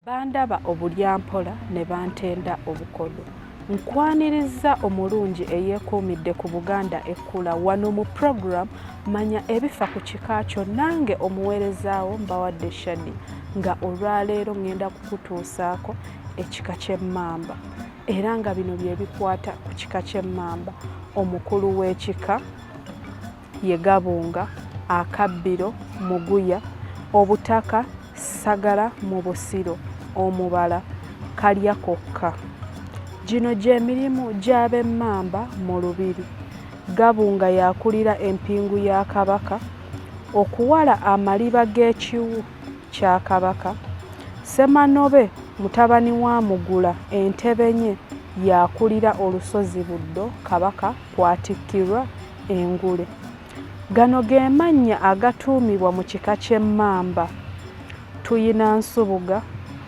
Bandaba obulyampola ne bantenda obukodo. Nkwaniriza omulungi eyeekuumidde ku Buganda Ekkula wano mu program Mannya Ebifa ku kika kyo, nange omuweerezaawo Mbawadde Shadiah, nga olwaleero ngenda kukutuusaako ekika ky'Emmamba. Era nga bino bye bikwata ku kika ky'Emmamba. Omukulu w'ekika Yiga, akabbiro, muguya, obutaka, sagala mu busiro, omubala, kalya kokka. Gino gy'emirimu gy'ab'Emmamba mu lubiri. Gabunga yakulira empingu ya Kabaka, okuwala amaliba g'ekiwu kya Kabaka. Ssemanobe mutabani wa Mugula Entebenye yakulira olusozi Buddo, Kabaka kwatikkirwa engule. Gano ge mannya agatuumibwa mu kika ky'Emmamba. Tuyina Nsubuga,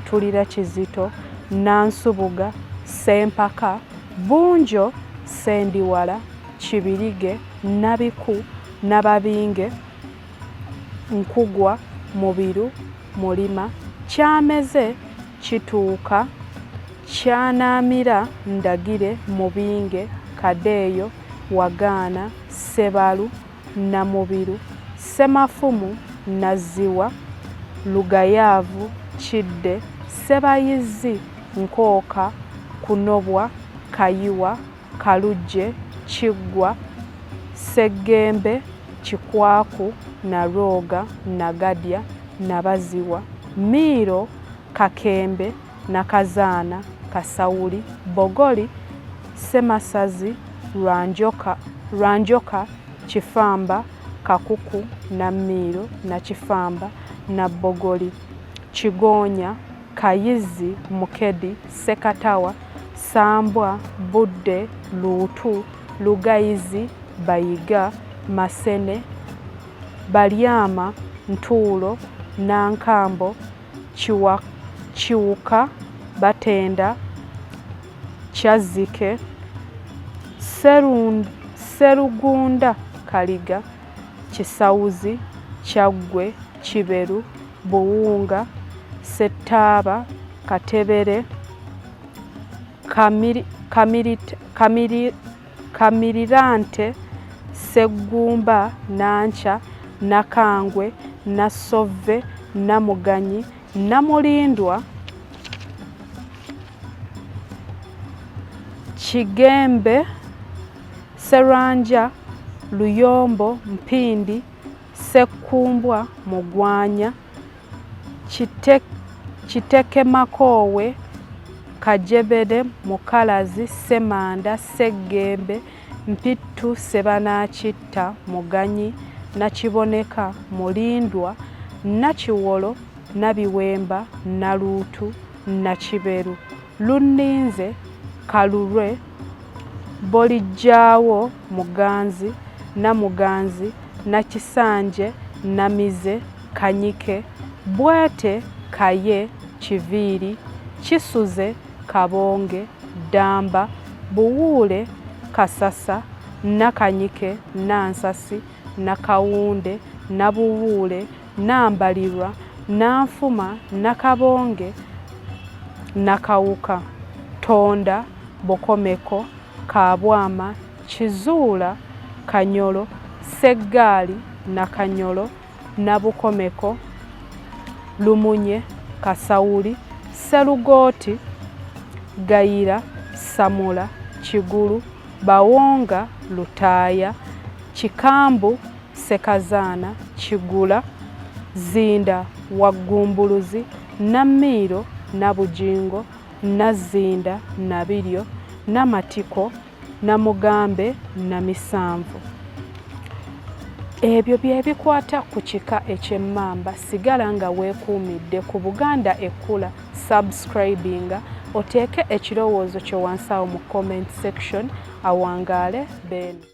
Tulira Kizito, Nansubuga, Ssempaka, Bunjo, Ssendiwala, Kibirige, Nabiku, Nababinge, Nkugwa, Mubiru, Mulima, Kyameze, Kituuka, Kyanaamira, Ndagire, Mubinge, Kadeeyo, Wagaana, Ssebalu, Namubiru, Ssemafumu, Naziwa, Lugayaavu, Kidde, Ssebayizzi, Nkooka, Kunobwa, Kayiwa, Kalujje, Kiggwa, Ssegembe, Kikwaku, Narooga, Nagadya, Nabaziwa, Miiro, Kakembe, Nakazaana, Kasawuli, Bogoli, Ssemasazi, Lwanjoka, Kifamba, Kakuku, Namiiro, Nakifamba, Nabogoli, Kigonya, Kayizi, Mukedi, Sekatawa, Sambwa, Budde, Luutu, Lugayizi, Bayiga, Masene, Balyama, Ntuulo, Nankambo, Kiwuka, Batenda, Kyazike, Sserugunda, Kaliga, Kisawuzi, Kyaggwe, Kiberu, Buwunga, Ssettaaba, Katebere, Kamirirante, Sseggumba, Nankya, Nakangwe, Nassove, Namuganyi, Namulindwa, Kigembe, Sserwanja, Luyombo, Mpindi, Ssekkumbwa, Mugwanya, Kitekemakoowe, Kajebere, Mukalazi, Ssemanda, Ssegembe, Mpittu, Sebanaakitta, Muganyi, Nakiboneka, Mulindwa, Nakiwolo, Nabiwemba, Naluutu, Nakiberu, Lunninze, Kalulwe, Bolijjaawo, Muganzi, Namuganzi, Nakisanje, Namize, Kanyike, Bwete, Kaye, Kiviiri, Kisuze, Kabonge, Ddamba, Buwuule, Kasasa, Nakanyike, Nansasi, Nakawunde, Nabuwuule, Nambalirwa, Nanfuma, Nakabonge, Nakawuka, Tonda, Bokomeko, Kabwama, Kizuula, Kanyolo, Seggaali, Nakanyolo, Nabukomeko, Lumunye, Kasawuli, Sserugooti, Gayira, Samula, Kigulu, Bawonga, Lutaaya, Kikambu, Sekazaana, Kigula, Zinda, Waggumbuluzi, Namiiro, Nabujingo, Nazinda, Nabiryo, Namatiko, Namugambe, Namisanvu. Ebyo bye bikwata ku kika eky'Emmamba. Sigala nga weekuumidde ku Buganda Ekkula, subscribinga, oteeke ekirowoozo kyo wansi awo mu comment section, awangaale Ben.